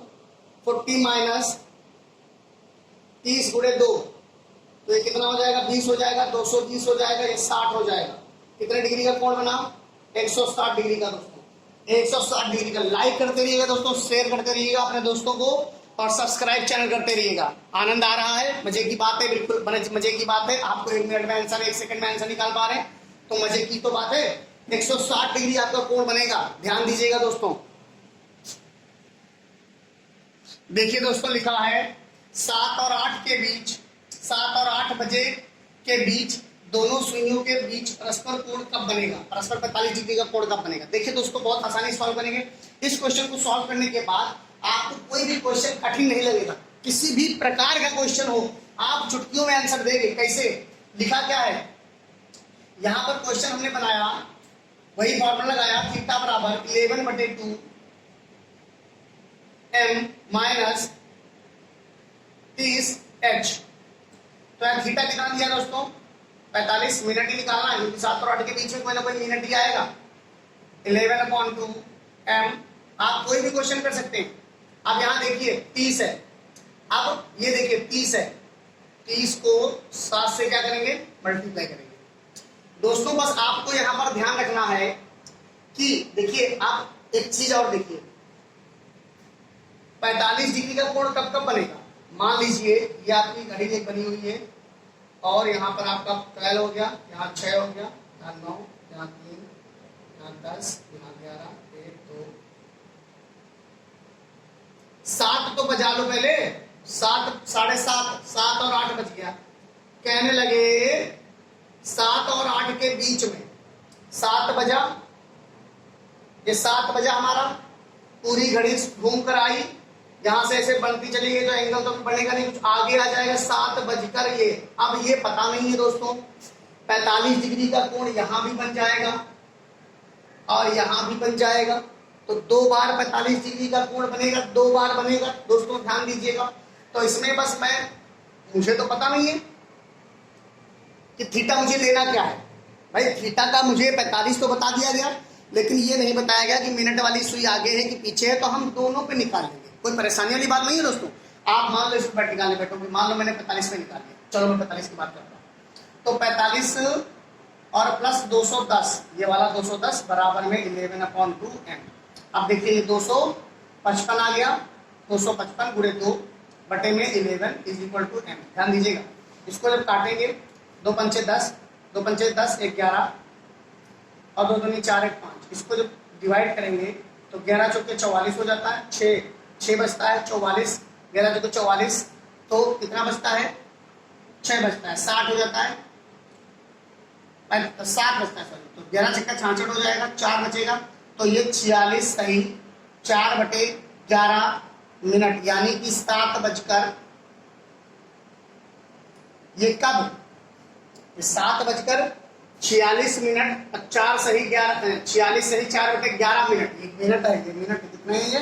40 माइनस 30 × 2, तो ये कितना हो जाएगा, 20 हो जाएगा, 220 हो जाएगा, ये 60 हो जाएगा। कितने डिग्री का कोण बना, 160 डिग्री का दोस्तों, 160 डिग्री का। लाइक करते रहिएगा दोस्तों, शेयर करते रहिएगा अपने दोस्तों को, और सब्सक्राइब चैनल करते रहिएगा। आनंद आ रहा है, मजे की बात है, बिल्कुल मजे की बात है। आपको 1 मिनट में आंसर, 1 सेकंड में आंसर निकाल पा रहे हैं, तो मजे की तो बात है। 160 डिग्री आपका कोण बनेगा, ध्यान दीजिएगा दोस्तों। देखिए दोस्तों लिखा है 7 और 8 के बीच, 7 और 8 बजे के बीच दोनों सुइयों के बीच परस्पर कोण कब बनेगा, परस्पर 45 डिग्री का कोण कब बनेगा। देखिए दोस्तों बहुत आसानी सॉल्व करेंगे। इस क्वेश्चन को सॉल्व करने के बाद आपको कोई भी क्वेश्चन कठिन नहीं लगेगा, किसी भी प्रकार का क्वेश्चन हो आप चुटकियों में आंसर देंगे। कैसे लिखा क्या है, यहां पर क्वेश्चन हमने बनाया, वही फॉर्मूला लगाया, थीटा बराबर 11/2 m माइनस 30 h। तो यार थीटा कितना दिया दोस्तों 45 मिनट ही निकालना है, क्योंकि 7 और 8 के बीच में कोई ना कोई मिनट ही आएगा। 11/2 m, आप कोई भी क्वेश्चन कर सकते हैं। अब यहां देखिए 30 है, अब ये देखिए 30 है, 30 को 7 से क्या करेंगे मल्टीप्लाई करेंगे। दोस्तों बस आपको यहां पर ध्यान रखना है कि देखिए आप एक चीज और देखिए, 45 डिग्री का कोण कब कब बनेगा। मान लीजिए ये आपकी घड़ी एक बनी हुई है और यहाँ पर आपका 12 हो गया, यहाँ 6 हो गया, यहाँ 9, यहाँ 3, यहाँ 10, यहाँ 11, 1, 2, 7 तो बजा लो पहले, 7, 7:30, 7 और 8 बज गया। कहने लगे 7 और 8 के बीच में 7 बजा, ये 7 बजा हमारा, पूरी घड़ी घूम कर आई, यहां से ऐसे बनती चली गई तो एंगल तो बनेगा नहीं, कुछ आगे आ जाएगा 7 बजकर ये। अब ये पता नहीं है दोस्तों 45 डिग्री का कोण यहां भी बन जाएगा और यहां भी बन जाएगा, तो 2 बार 45 डिग्री का कोण बनेगा, 2 बार बनेगा। दोस्तों ध्यान दीजिएगा, तो इसमें बस मुझे तो पता नहीं है कि थीटा मुझे लेना क्या है। भाई थीटा का मुझे 45 तो बता दिया गया, लेकिन ये नहीं बताया गया कि मिनट वाली सुई आगे है कि पीछे है, तो हम दोनों पे निकाल लेंगे, कोई परेशानी वाली बात नहीं है दोस्तों। आप मान लो इस पर निकालने बैठोगे, मान लो मैंने 45 में निकाल लिया, चलो मैं 45 की बात करता हूँ। तो 45 और प्लस 210, ये वाला 210 बराबर में 11/2 m। अब देखिए ये 255 आ गया, 255 गुणे 2 बटे में 11 इज इक्वल टू m। ध्यान दीजिएगा, इसको जब काटेंगे 2 पंचे 10, 2 पंचे 10, 11 और 2 दूनी 4, 1 5, इसको जब डिवाइड करेंगे तो 11 चौके 44 हो जाता है, 6 बचता है 44, 11 चौके 44, तो कितना बचता है 6 बचता है, 60 हो जाता है, 7 बचता है सॉरी, तो 11 चक्का 66 हो जाएगा, 4 बचेगा, तो ये 46 सही 4/11 मिनट, यानी कि 7 बजकर ये कब 7 बजकर 46 मिनट, 4 सही 11, 46 सही 4/11 मिनट, एक मिनट है, ये मिनट कितने है, ये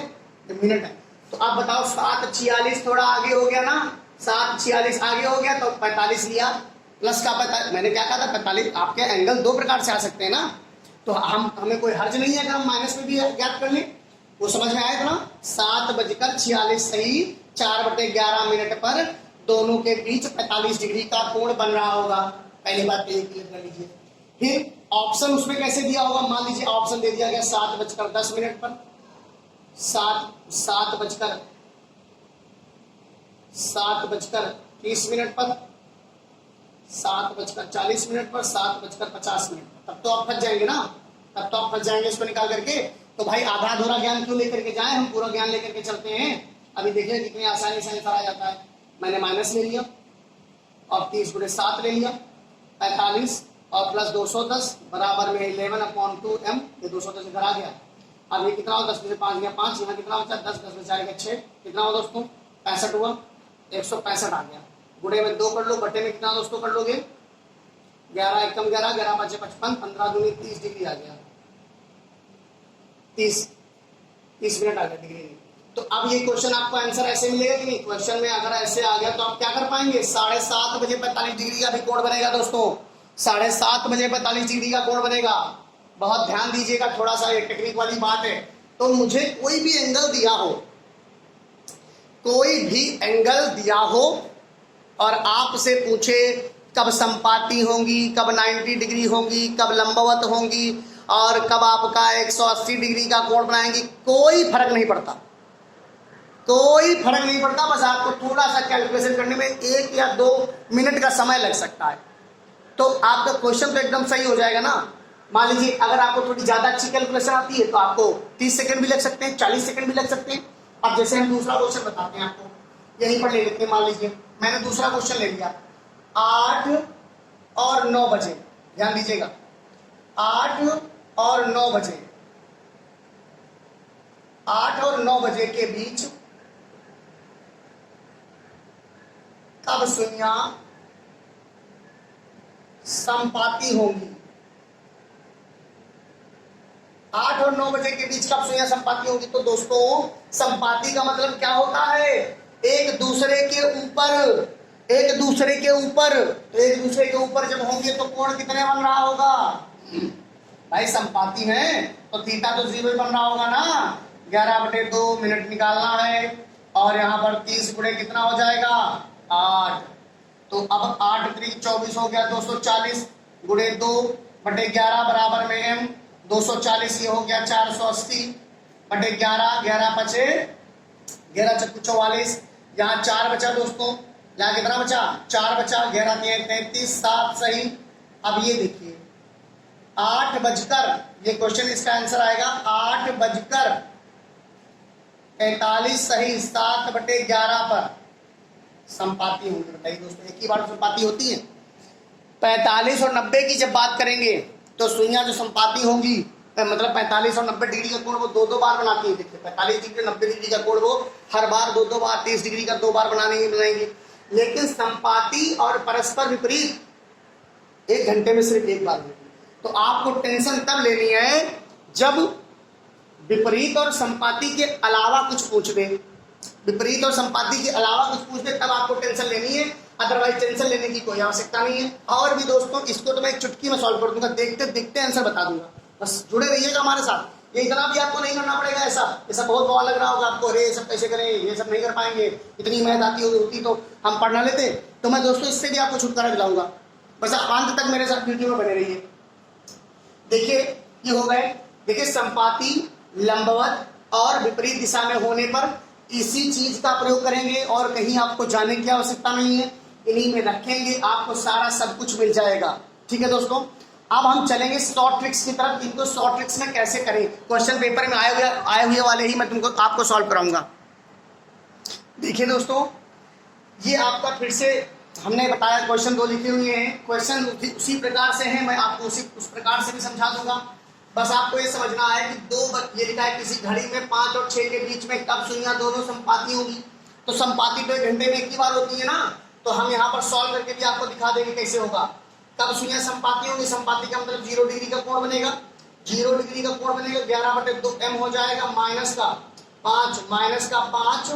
मिनट है। तो आप बताओ 7:46 थोड़ा आगे हो गया ना, 7:46 आगे हो गया तो 45 लिया, प्लस का 45, मैंने क्या कहा था 45, आपके एंगल 2 प्रकार से आ सकते हैं ना, तो हमें कोई हर्ज नहीं है अगर हम माइनस में भी ज्ञात कर लें, वो समझ में आया था ना। 7:46 सही 4/11 मिनट पर दोनों के बीच 45 डिग्री का कोण बन रहा होगा। पहली बात तो ये क्लियर कर लीजिए। फिर ऑप्शन उसमें कैसे दिया होगा, मान लीजिए ऑप्शन दे दिया गया 7:10 मिनट पर, 7:30 मिनट पर, 7:40 मिनट पर, 7:50 मिनट पर, तब तो आप फंस जाएंगे ना, तब तो आप फंस जाएंगे इसको निकाल करके। तो भाई आधा अधूरा ज्ञान क्यों लेकर के जाए, हम पूरा ज्ञान लेकर के चलते हैं। अभी देखिए कितनी आसानी से आंसर आ जाता है। मैंने माइनस ले लिया और 30 गुणे 7 ले लिया, 45 और प्लस 210 बराबर में 11/2 m, ये 210 इधर आ गया। अब ये कितना हो, 10 में से 5 गया 5, यहाँ कितना बचा 10, 10 में से आएगा 6, कितना हो दोस्तों 65 हुआ, 165 आ गया। गुणे में 2 कर लो, बटे में कितना दोस्तों कर लोगे 11 एकम 11, 11 बचे 55, 15 दूनी 30 डिग्री आ गया, 30 मिनट आ गया डिग्री। तो अब ये क्वेश्चन आपको आंसर ऐसे मिलेगा कि नहीं, क्वेश्चन में अगर ऐसे आ गया तो आप क्या कर पाएंगे, 7:30 बजे 45 डिग्री का भी कोण बनेगा दोस्तों, 7:30 बजे 45 डिग्री का कोण बनेगा। बहुत ध्यान दीजिएगा, थोड़ा सा ये टेक्निक वाली बात है। तो मुझे कोई भी एंगल दिया हो, कोई भी एंगल दिया हो और आपसे पूछे कब संपाती होंगी, कब 90 डिग्री होंगी, कब लंबवत होंगी और कब आपका 180 डिग्री का कोण बनाएंगी, कोई फर्क नहीं पड़ता, कोई फर्क नहीं पड़ता। बस आपको थोड़ा सा कैलकुलेशन करने में 1 या 2 मिनट का समय लग सकता है, तो आपका क्वेश्चन तो एकदम सही हो जाएगा ना। मान लीजिए अगर आपको थोड़ी ज्यादा अच्छी कैलकुलेशन आती है तो आपको 30 सेकंड भी लग सकते हैं, 40 सेकंड भी लग सकते हैं। अब जैसे हम दूसरा क्वेश्चन बताते हैं आपको, यहीं पर ले लेते हैं। मान लीजिए मैंने दूसरा क्वेश्चन ले लिया, 8 और 9 बजे, ध्यान दीजिएगा 8 और 9 बजे, 8 और 9 बजे के बीच कब सुइयां संपाती होंगी? 8 और 9 बजे के बीच कब सुइयां संपाती होंगी? तो दोस्तों संपाती का मतलब क्या होता है? एक दूसरे के ऊपर, एक दूसरे के ऊपर। तो एक दूसरे के ऊपर जब होंगे तो कोण कितने बन रहा होगा भाई? संपाती है तो थीटा तो 0 बन रहा होगा ना। 11/2 मिनट निकालना है और यहाँ पर 30 गुणे कितना हो जाएगा 8। तो अब 8 3 24 हो गया 240 गुणे 2/11 बराबर में m 240, ये हो गया 480/11, 11 पचे 11 चक्कू 44, यहाँ 4 बचा दोस्तों, यहाँ कितना बचा 4 बचा, 11 33, 7 सही। अब ये देखिए 8 बजकर, ये क्वेश्चन इसका आंसर आएगा 8:45 सही, 7/11 पर संपाती होंगी। बताइए दोस्तों एक ही बार संपाती होती है? 45 और 90 की जब बात करेंगे तो सुइयां जो संपाती होंगी, मतलब 45 और 90 डिग्री का कोण वो 2-2 बार बनाती है। देखिए 45 डिग्री 90 डिग्री का कोण वो हर बार 2-2 बार, 30 डिग्री का 2 बार बनाएंगे। लेकिन संपाती और परस्पर विपरीत 1 घंटे में सिर्फ 1 बार। तो आपको टेंशन तब लेनी है जब विपरीत और संपाती के अलावा कुछ पूछ दे, विपरीत और संपाती के अलावा कुछ पूछ दे तब आपको टेंशन लेनी है, अदरवाइज टेंशन लेने की कोई आवश्यकता नहीं है। और भी दोस्तों इसको तो मैं एक चुटकी में सॉल्व कर दूंगा, देखते देखते आंसर बता दूंगा, बस जुड़े रहिएगा हमारे साथ। ये इतना भी आपको नहीं करना पड़ेगा। ऐसा बहुत बड़ा लग रहा होगा आपको, अरे ये सब कैसे करें, ये सब नहीं कर पाएंगे, इतनी मेहनत आती होती तो हम पढ़ना लेते। तो मैं दोस्तों इससे भी आपको छुटकारा दिलाऊंगा, बस आप अंत तक मेरे साथ वीडियो में बने रहिए। देखिए ये हो गए, देखिए संपाती लंबवत और विपरीत दिशा में होने पर इसी चीज का प्रयोग करेंगे और कहीं आपको जाने की आवश्यकता नहीं है, इन्हीं में रखेंगे, आपको सारा सब कुछ मिल जाएगा। ठीक है दोस्तों, अब हम चलेंगे शॉर्ट ट्रिक्स की तरफ। इनको शॉर्ट ट्रिक्स में कैसे करें, क्वेश्चन पेपर में आए हुए वाले ही मैं तुमको आपको सॉल्व कराऊंगा। देखिए दोस्तों ये आपका फिर से हमने बताया क्वेश्चन 2 लिखे हुए हैं, क्वेश्चन उसी प्रकार से हैं, मैं आपको उस प्रकार से भी समझा दूंगा। बस आपको ये समझना है कि ये लिखा है किसी घड़ी में 5 और 6 के बीच में कब सुइयां दोनों संपाती होगी। तो संपाती तो 1 घंटे में 1 ही बार होती है ना, तो हम यहाँ पर सॉल्व करके भी आपको दिखा देंगे कैसे होगा। कब सुइयां संपाती होंगी? संपाती का मतलब 0 डिग्री का कोण बनेगा, 0 डिग्री का कोण बनेगा, 11/2 m हो जाएगा, माइनस का 5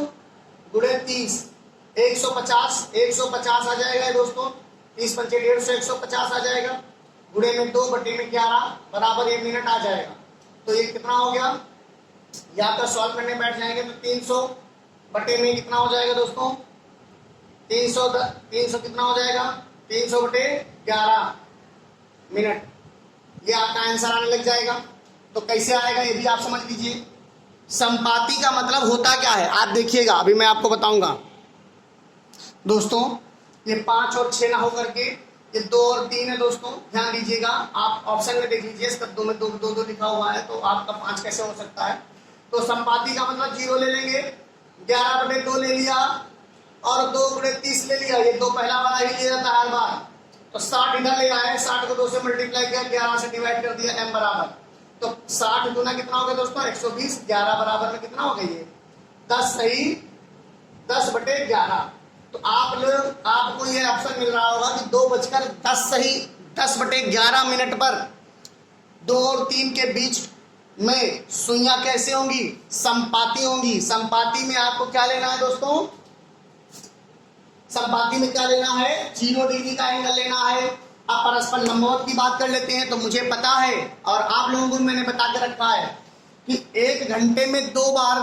गुणे 30, 150 आ जाएगा दोस्तों, 30 पंचे 150, 150 आ जाएगा, गुणे में 2/11 बराबर 1 मिनट आ जाएगा। तो ये कितना हो गया, या तो सॉल्व करने बैठ जाएंगे तो 300/में कितना हो जाएगा दोस्तों, 300 कितना हो जाएगा 300/11 मिनट, ये आपका आंसर आने लग जाएगा। तो कैसे आएगा ये भी आप समझ लीजिए। संपाती का मतलब होता क्या है आप देखिएगा, अभी मैं आपको बताऊंगा दोस्तों। ये 5 और 6 ना होकर के ये 2 और 3 है दोस्तों, ध्यान दीजिएगा। आप ऑप्शन में देख लीजिए, इसका 2 में 2 लिखा हुआ है, तो आपका 5 कैसे हो सकता है। तो संपाती का मतलब 0 ले लेंगे, 11/2 ले लिया और 2 गुणे 30 ले लिया, ये 2 पहला वाला ही लिया जाता है हर बार। तो 60 इधर ले आए, 60 को 2 से मल्टीप्लाई किया, 11 से डिवाइड कर दिया, m बराबर। तो 60 गुना कितना हो गया दोस्तों 120, 11 बराबर में कितना हो गया ये 10 सही, 10/11। तो आपको ये ऑप्शन मिल रहा होगा कि 2:10 सही, 10/11 मिनट पर 2 और 3 के बीच में सुइयां कैसे होंगी, संपाती होंगी। संपाती में आपको क्या लेना है दोस्तों, संपाती में क्या लेना है 0 डिग्री का एंगल लेना है। अब परस्पर लंबवत की बात कर लेते हैं। तो मुझे पता है और आप लोगों को मैंने बता के रखा है कि 1 घंटे में 2 बार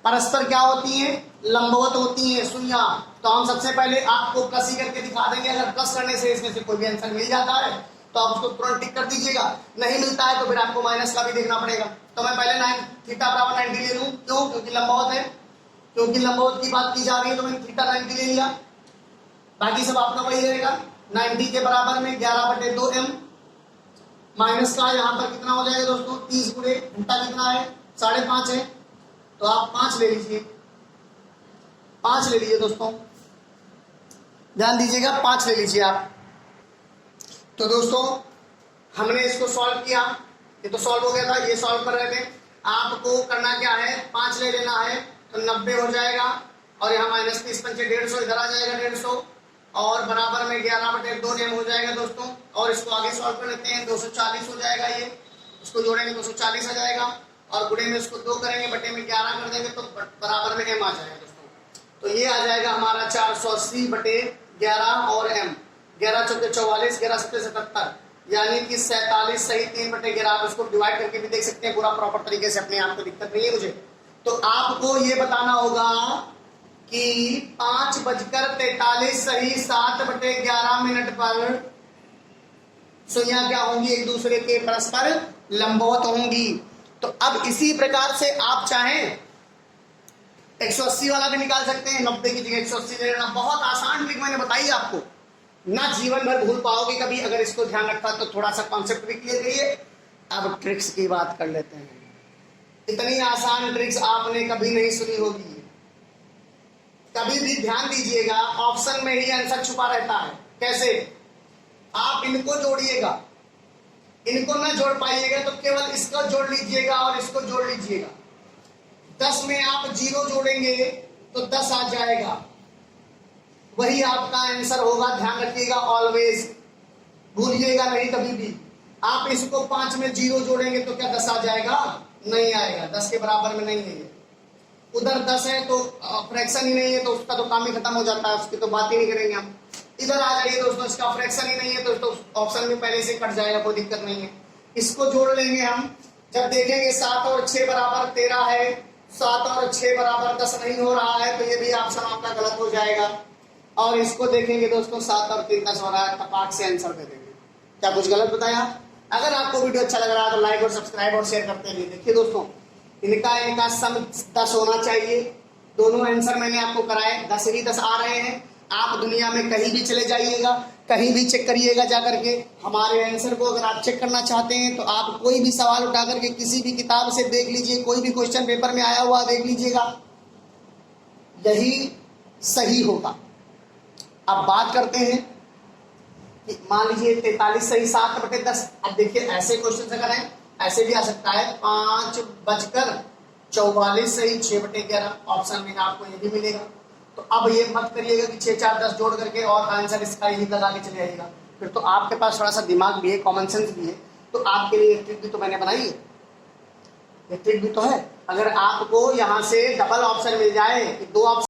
परस्पर क्या होती है, लंबवत होती है सुइयां। तो हम सबसे पहले आपको प्लस ही करके दिखा देंगे। अगर प्लस करने से इसमें से कोई भी आंसर मिल जाता है तो आप उसको तुरंत टिक कर दीजिएगा, नहीं मिलता है तो फिर आपको माइनस का भी देखना पड़ेगा। तो मैं पहले 9 थीटा बराबर 90 ले लूं, क्यों, क्योंकि लंबवत है, क्योंकि लंबवत की बात की जा रही है तो मैंने थीटा 90 ले लिया। बाकी सब आपका वही रहेगा, 90 के बराबर में 11/2 m माइनस का यहाँ पर कितना हो जाएगा दोस्तों 30 गुणे घंटा कितना है 5.5 है, तो आप 5 ले लीजिए, 5 ले लीजिए दोस्तों, ध्यान दीजिएगा 5 ले लीजिए आप। तो दोस्तों हमने इसको सॉल्व किया, ये तो सॉल्व हो गया था, ये सॉल्व कर रहे थे। आपको करना क्या है, 5 ले लेना है तो 90 हो जाएगा, और यहाँ माइनस 30 पंचे 150, इधर आ जाएगा 150, और बराबर में 11/2 नेम हो जाएगा दोस्तों। और इसको आगे सॉल्व कर लेते हैं, 240 हो जाएगा, ये इसको जोड़ेंगे 240 आ जाएगा, और गुणे में इसको 2 करेंगे, बटे में 11 कर देंगे तो बराबर में m आ जाएगा दोस्तों। तो ये आ जाएगा हमारा 480/11 और m, 11 चौके 44, 11 सत्ते 77, यानी कि 47 सही 3/11। आप इसको डिवाइड करके भी देख सकते हैं पूरा प्रॉपर तरीके से, अपने आप को दिक्कत नहीं है मुझे। तो आपको ये बताना होगा कि 5:43 सही 7/11 पर सुइयां क्या होंगी, एक दूसरे के परस्पर लंबवत होंगी। तो अब इसी प्रकार से आप चाहें 180 वाला भी निकाल सकते हैं, 90 की जगह 180 ले लेना। बहुत आसान ट्रिक मैंने बताई आपको, ना जीवन भर भूल पाओगे कभी, अगर इसको ध्यान रखा तो थोड़ा सा कॉन्सेप्ट भी क्लियर करिए। अब ट्रिक्स की बात कर लेते हैं। इतनी आसान ट्रिक्स आपने कभी नहीं सुनी होगी। कभी भी ध्यान दीजिएगा, ऑप्शन में ही आंसर छुपा रहता है। कैसे? आप इनको जोड़िएगा, इनको ना जोड़ पाइएगा तो केवल इसको जोड़ लीजिएगा और इसको जोड़ लीजिएगा। 10 में आप 0 जोड़ेंगे तो 10 आ जाएगा, वही आपका आंसर होगा। ध्यान रखिएगा, ऑलवेज भूलिएगा नहीं कभी भी। आप इसको 5 में 0 जोड़ेंगे तो क्या 10 आ जाएगा? नहीं आएगा, 10 के बराबर में नहीं है। उधर 10 है तो फ्रैक्शन ही नहीं है, तो उसका तो काम ही खत्म हो जाता है, उसकी तो बात ही नहीं करेंगे हम। इधर आ जाइए दोस्तों, इसका फ्रैक्शन ही नहीं है तो ऑप्शन में पहले से कट जाएगा, कोई दिक्कत नहीं है। इसको जोड़ लेंगे हम, जब देखेंगे 7 और 6 बराबर 13 है, 7 और 6 बराबर 10 नहीं हो रहा है, तो ये भी ऑप्शन आपका गलत हो जाएगा। और इसको देखेंगे दोस्तों, 7 और 3 10 हो रहा है, तपाक से आंसर दे देंगे। क्या कुछ गलत बताया? अगर आपको वीडियो अच्छा लग रहा है तो लाइक और सब्सक्राइब और शेयर करते रहिए। देखिए दोस्तों, इनका सम 10 होना चाहिए। दोनों आंसर मैंने आपको कराए, 10 ही 10 आ रहे हैं। आप दुनिया में कहीं भी चले जाइएगा, कहीं भी चेक करिएगा जा करके हमारे आंसर को। अगर आप चेक करना चाहते हैं तो आप कोई भी सवाल उठा करके किसी भी किताब से देख लीजिए, कोई भी क्वेश्चन पेपर में आया हुआ देख लीजिएगा, यही सही होगा। अब बात करते हैं कि मान लीजिए 43 सही 7/10। अब देखिए ऐसे क्वेश्चन अगर हैं, ऐसे भी आ सकता है 5:44 सही 6/11। ऑप्शन में आपको ये भी मिलेगा। तो अब ये मत करिएगा कि 6 4 10 जोड़ करके और आंसर इसका यही लगा के चले आइएगा, फिर तो आपके पास थोड़ा सा दिमाग भी है, कॉमन सेंस भी है। तो आपके लिए ट्रिक भी तो मैंने बनाई है, ये ट्रिक भी तो है। अगर आपको यहाँ से डबल ऑप्शन मिल जाए कि 2 ऑप्शन